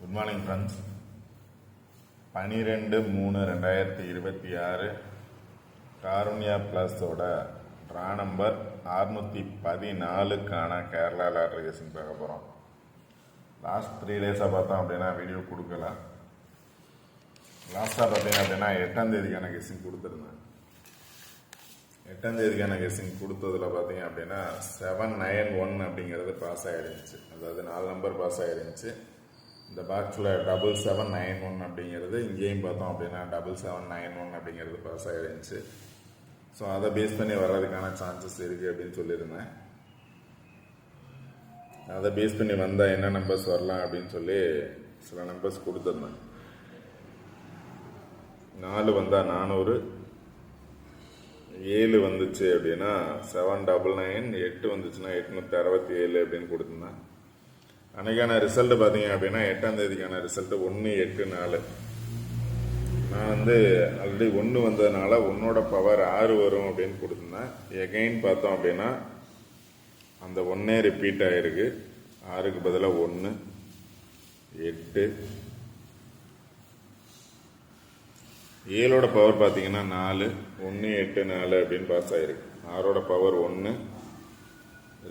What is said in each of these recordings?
Good morning friends. 12/3/2026 Karunya ப்ளஸோட draw number 614க்கான Kerala lottery guessing பார்க்க போகிறோம். லாஸ்ட் 3 டேஸாக பார்த்தோம் அப்படின்னா வீடியோ கொடுக்கல. லாஸ்ட்டாக பார்த்தீங்க அப்படின்னா 8ஆம் தேதிக்கான கெஸ்ஸிங் கொடுத்துருந்தேன். 8ஆம் தேதிக்கான கெஸ்ஸிங் கொடுத்ததில் பார்த்தீங்க அப்படின்னா 791 அப்படிங்கிறது பாஸ் ஆகிருந்துச்சு. அதாவது 4 நம்பர் பாஸ் ஆகிருந்துச்சு. இந்த பாக்ஸில் 7791 அப்படிங்கிறது இங்கேயும் பார்த்தோம் அப்படின்னா 7791 அப்படிங்கிறது பாஸ் ஆகிருந்துச்சு. ஸோ அதை பேஸ் பண்ணி வர்றதுக்கான சான்சஸ் இருக்குது அப்படின்னு சொல்லியிருந்தேன். அதை பேஸ் பண்ணி வந்தால் என்ன நம்பர்ஸ் வரலாம் அப்படின்னு சொல்லி சில நம்பர்ஸ் கொடுத்துருந்தேன். 4 வந்தால் 400, 7 வந்துச்சு அப்படின்னா 799, 8 வந்துச்சுன்னா 867 அப்படின்னு கொடுத்துருந்தேன். அன்றைக்கான ரிசல்ட்டு பார்த்தீங்க அப்படின்னா 8ஆம் தேதிக்கான ரிசல்ட்டு 184. நான் ஆல்ரெடி 1 வந்ததுனால 1ஓட பவர் 6 வரும் அப்படின்னு கொடுத்துருந்தேன். எகைன் பார்த்தோம் அப்படின்னா அந்த 1 ரிப்பீட் ஆகிருக்கு. 6க்கு பதிலாக 1, 8, 7ஓட பவர் பார்த்தீங்கன்னா 4, 1, 8, 4 அப்படின்னு பாஸ் ஆகிருக்கு. 6ஓட பவர் 1,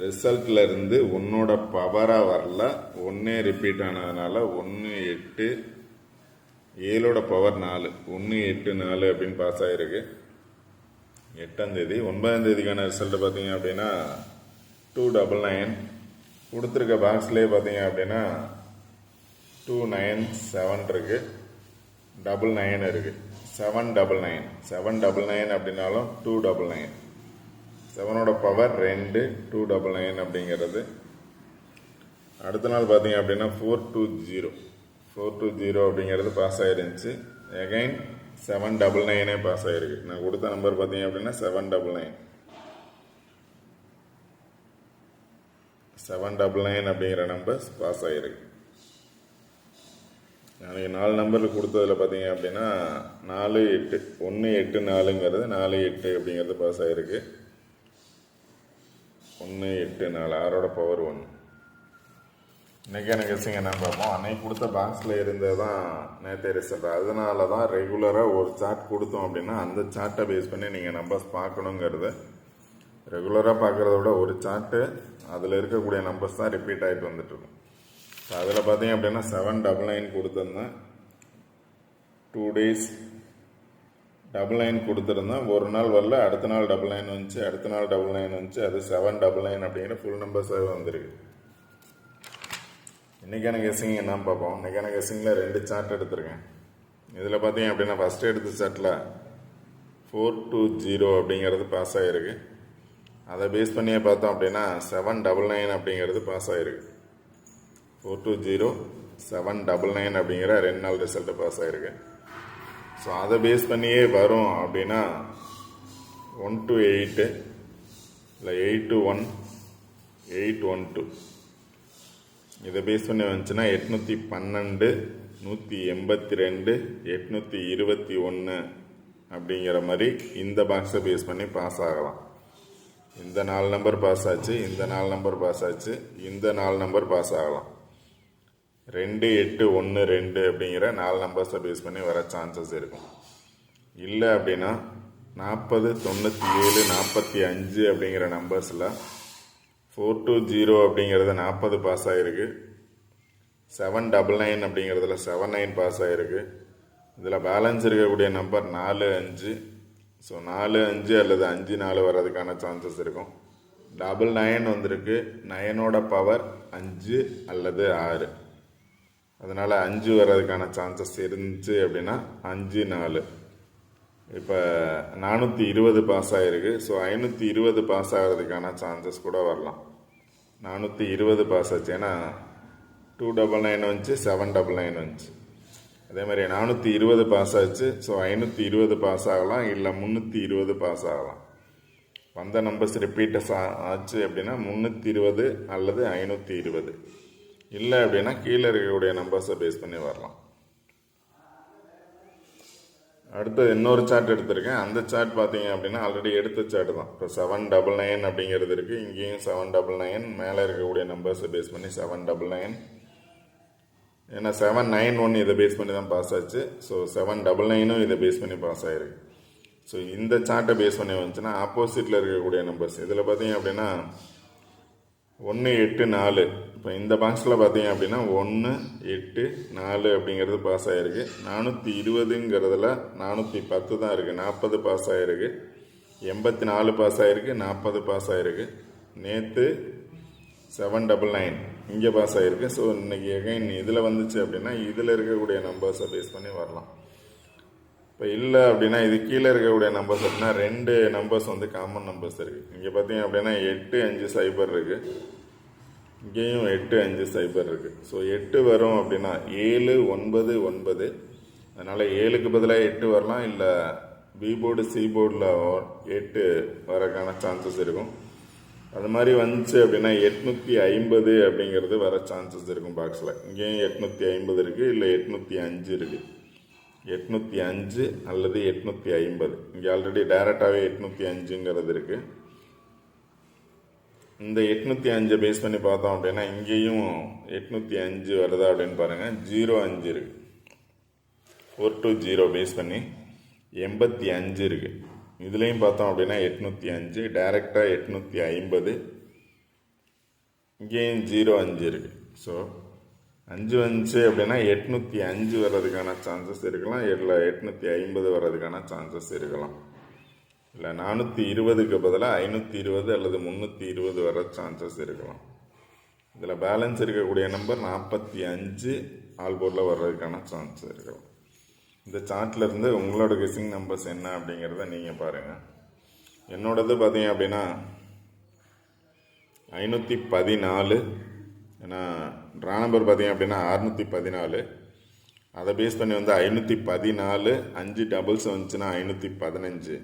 ரிசல்ட்ல இருந்து 1ஓட பவராக வரல, 1 ரிப்பீட் ஆனதுனால 1, 8, 7ஓட பவர் 4, 1, 8, 4 அப்படின்னு பாஸ் ஆகிருக்கு. 8ஆம் தேதி. 9ஆம் தேதிக்கான ரிசல்ட் பார்த்தீங்க அப்படின்னா 299 கொடுத்துருக்க பாக்ஸ்லேயே பார்த்தீங்க அப்படின்னா 297 இருக்கு, 99 இருக்கு, 799. 799 அப்படின்னாலும் 299. 7ஓட பவர் 2, 299 அப்படிங்கிறது. அடுத்த நாள் பார்த்தீங்க அப்படின்னா 420 அப்படிங்கிறது பாஸ் ஆகிருந்துச்சு. எகைன் 799 பாஸ் ஆகிருக்கு. நான் கொடுத்த நம்பர் பார்த்தீங்க அப்படின்னா 799 அப்படிங்கிற நம்பர்ஸ் பாஸ் ஆகிருக்கு. நாளைக்கு 4 நம்பரில் கொடுத்ததில் பார்த்தீங்க அப்படின்னா 4, 8, 1, 8, 4ங்கிறது 4, 8 அப்படிங்கிறது பாஸ் ஆகிருக்கு. 1, 8, 4, 6ஓட பவர் 1. இன்றைக்கான கெஸ்ஸிங் என்னன்னு பார்ப்போம். அன்னைக்கு கொடுத்த பாக்ஸில் இருந்தது தான் நேற்றைய ரிசல்ட். அதனால தான் ரெகுலராக ஒரு சார்ட் கொடுத்தோம் அப்படின்னா அந்த சார்ட்டை பேஸ் பண்ணி நீங்கள் நம்பர்ஸ் பார்க்கணுங்கிறது. ரெகுலராக பார்க்குறத விட ஒரு சார்ட்டு அதில் இருக்கக்கூடிய நம்பர்ஸ் தான் ரிப்பீட் ஆகிட்டு வந்துட்டுருக்கும். ஸோ அதில் பார்த்தீங்க அப்படின்னா 799 கொடுத்துருந்தேன். 2 டேஸ் 99 கொடுத்துருந்தேன். ஒரு நாள் வரல, அடுத்த நாள் 99 வந்துச்சு, அடுத்த நாள் 99 வந்துச்சு. அது 799 அப்படிங்கிற ஃபுல் நம்பர்ஸாகவே வந்திருக்கு. இன்றைக்கான கெஸ்ஸிங் என்ன பார்ப்போம். இன்றைக்கான கெஸ்ஸிங்கில் 2 சார்ட் எடுத்திருக்கேன். இதில் பார்த்தீங்க அப்படின்னா ஃபஸ்ட்டு எடுத்த சார்ட்டில் 420 அப்படிங்கிறது பாஸ் ஆகிருக்கு. அதை பேஸ் பண்ணியே பார்த்தோம் அப்படின்னா 799 அப்படிங்கிறது பாஸ் ஆகிருக்கு. 420, 799 அப்படிங்கிற 2 நாள் ரிசல்ட்டு பாஸ் ஆகிருக்கு. ஸோ அதை பேஸ் பண்ணியே வரும் அப்படின்னா 1 to 8 இல்லை 8 to 1, 812 இதை பேஸ் பண்ணி வந்துச்சுன்னா 812, 182, 821 அப்படிங்கிற மாதிரி இந்த பாக்ஸை பேஸ் பண்ணி பாஸ் ஆகலாம். இந்த 4 நம்பர் பாஸ் ஆச்சு, இந்த 4 நம்பர் பாஸ் ஆச்சு, இந்த 4 நம்பர் பாஸ் ஆகலாம். 2, 8, 1, 2 அப்படிங்கிற 4 நம்பர்ஸை பேஸ் பண்ணி வர சான்சஸ் இருக்கும். இல்லை அப்படின்னா 40, 97, 45 அப்படிங்கிற நம்பர்ஸில் 420 அப்படிங்கிறது 40 பாஸ் ஆகிருக்கு. 799 அப்படிங்கிறதுல 79 பாஸ் ஆகிருக்கு. இதில் பேலன்ஸ் இருக்கக்கூடிய நம்பர் 4, 5. ஸோ 4, 5 அல்லது 5, 4 வர்றதுக்கான சான்சஸ் இருக்கும். 99 வந்திருக்கு. 9ஓட பவர் 5 அல்லது 6. அதனால் 5 வர்றதுக்கான சான்சஸ் இருந்துச்சு அப்படின்னா 5, 4. இப்போ 420 பாஸ் ஆகிருக்கு. ஸோ 520 பாஸ் ஆகிறதுக்கான சான்சஸ் கூட வரலாம். 420 பாஸ் ஆச்சு. ஏன்னா 299 வந்துச்சு, 799 வந்துச்சு. அதே மாதிரி 420 பாஸ் ஆச்சு. ஸோ 520 பாஸ் ஆகலாம், இல்லை 320 பாஸ் ஆகலாம். வந்த நம்பர்ஸ் ரிப்பீட்டஸ் ஆச்சு அப்படின்னா 320 அல்லது 520. இல்லை அப்படின்னா கீழே இருக்கக்கூடிய நம்பர்ஸை பேஸ் பண்ணி வரலாம். அடுத்து இன்னொரு சார்ட் எடுத்திருக்கேன். அந்த சார்ட் பார்த்தீங்க அப்படின்னா ஆல்ரெடி எடுத்த சார்ட் தான். இப்போ 799 அப்படிங்கிறது இருக்குது. இங்கேயும் 799, மேலே இருக்கக்கூடிய நம்பர்ஸை பேஸ் பண்ணி 799, ஏன்னா 791 இதை பேஸ் பண்ணி தான் பாஸ் ஆச்சு. ஸோ 799ம் இதை பேஸ் பண்ணி பாஸ் ஆகிருக்கு. ஸோ இந்த சார்ட்டை பேஸ் பண்ணி வந்துச்சுன்னா ஆப்போசிட்டில் இருக்கக்கூடிய நம்பர்ஸ் இதில் பார்த்தீங்க அப்படின்னா 1 8 4. இப்போ இந்த பாக்ஸில் பார்த்தீங்க அப்படின்னா 1 8 4 அப்படிங்கிறது பாஸ் ஆகிருக்கு. 420ங்கிறதுல 410 தான் இருக்குது. 40 பாஸ் ஆகிருக்கு. 84 பாஸ் ஆகிருக்கு. 40 பாஸ் ஆகிருக்கு. நேற்று 799 இங்கே பாஸ் ஆகிருக்கு. ஸோ இன்றைக்கி எகைன் இதில் வந்துச்சு அப்படின்னா இதில் இருக்கக்கூடிய நம்பர்ஸை பேஸ் பண்ணி வரலாம். இப்போ இல்லை அப்படின்னா இது கீழே இருக்கக்கூடிய நம்பர்ஸ் அப்படின்னா 2 நம்பர்ஸ் வந்து காமன் நம்பர்ஸ் இருக்குது. இங்கே பார்த்தீங்க அப்படின்னா 8 5 0 இருக்குது. இங்கேயும் 8 5 0 இருக்குது. ஸோ 8 வரும் அப்படின்னா 7 9 9. அதனால் 7க்கு பதிலாக 8 வரலாம். இல்லை பி போர்டு சி போர்டில் 8 வரக்கான சான்சஸ் இருக்கும். அது மாதிரி வந்துச்சு அப்படின்னா 850 அப்படிங்கிறது வர சான்சஸ் இருக்கும் பாக்ஸில். இங்கேயும் 850 இருக்குது. இல்லை 805 இருக்குது. 805 அல்லது 850. இங்கே ஆல்ரெடி டைரெக்டாகவே 805ங்கிறது இருக்குது. இந்த 805 பேஸ் பண்ணி பார்த்தோம் அப்படின்னா இங்கேயும் 805 வருதா அப்படின்னு பாருங்கள். 05 இருக்குது. 420 பேஸ் பண்ணி 85 இருக்குது. இதுலேயும் பார்த்தோம் அப்படின்னா 805 டைரெக்டாக 850. இங்கேயும் 05 இருக்குது. ஸோ 5 வந்துச்சு அப்படின்னா 805 வர்றதுக்கான சான்சஸ் இருக்கலாம். இல்லை 850 வர்றதுக்கான சான்சஸ் இருக்கலாம். இல்லை 420க்கு பதிலாக 520 அல்லது 320 வர சான்சஸ் இருக்கலாம். இதில் பேலன்ஸ் இருக்கக்கூடிய நம்பர் 45 ஆல் போர்டில் வர்றதுக்கான சான்சஸ் இருக்கலாம். இந்த சார்ட்டில் இருந்து உங்களோட கெஸ்ஸிங் நம்பர்ஸ் என்ன அப்படிங்கிறத நீங்கள் பாருங்கள். என்னோடது பார்த்தீங்க அப்படின்னா 514. ஏன்னா ட்ரா நம்பர் பார்த்தீங்க அப்படின்னா 614. அதை பேஸ் பண்ணி வந்து 514. 5 டபுள்ஸ் வந்துச்சுன்னா 515.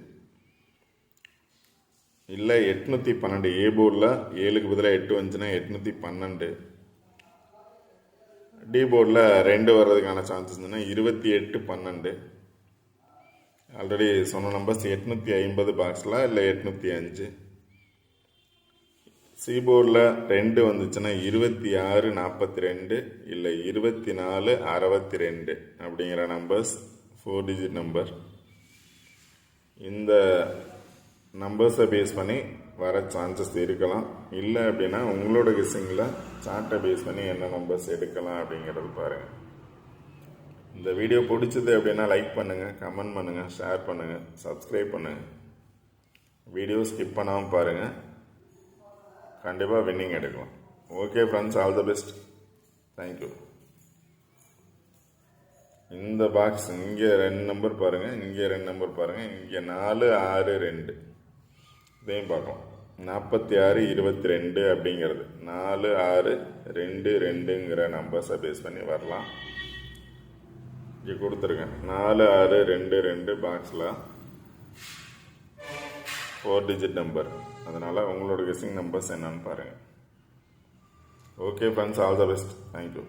இல்லை 812. ஏ போர்டில் 7க்கு பதிலாக 8 வந்துச்சுன்னா 812. டி போர்டில் 2 வர்றதுக்கான சான்சஸ் இருந்ததுன்னா 28 12. ஆல்ரெடி சொன்ன நம்பர்ஸ் 850 பாக்ஸில் இல்லை 805. சி போர்டில் 2 வந்துச்சுன்னா 26 42. இல்லை 24 62 அப்படிங்கிற நம்பர்ஸ் 4 டிஜிட் நம்பர். இந்த நம்பர்ஸை பேஸ் பண்ணி வர சான்சஸ் இருக்கலாம். இல்லை அப்படின்னா உங்களோட கெஸ்ஸிங்கில் சார்ட்டை பேஸ் பண்ணி என்ன நம்பர்ஸ் எடுக்கலாம் அப்படிங்கிறது பாருங்கள். இந்த வீடியோ பிடிச்சது அப்படின்னா லைக் பண்ணுங்கள், கமெண்ட் பண்ணுங்கள், ஷேர் பண்ணுங்கள், சப்ஸ்கிரைப் பண்ணுங்கள். வீடியோ ஸ்கிப் பண்ணாமல் பாருங்கள். கண்டிப்பாக வின்னிங் எடுக்கலாம். Okay friends, all the best. Thank you. இந்த பாக்ஸ் இங்கே 2 நம்பர் பாருங்கள், இங்கே 2 நம்பர் பாருங்கள், இங்கே 4 6 2 இதையும் பார்க்கலாம். 46 22 அப்படிங்கிறது 4 6 2 2ங்கிற நம்பர்ஸை பேஸ் பண்ணி வரலாம். இங்கே கொடுத்துருக்கேன் 4 6 2 2 பாக்ஸில் 4 டிஜிட் நம்பர். அதனால் உங்களோட கெஸ்ஸிங் நம்பர்ஸ் என்னன்னு பாருங்கள். Okay friends, all the best. Thank you.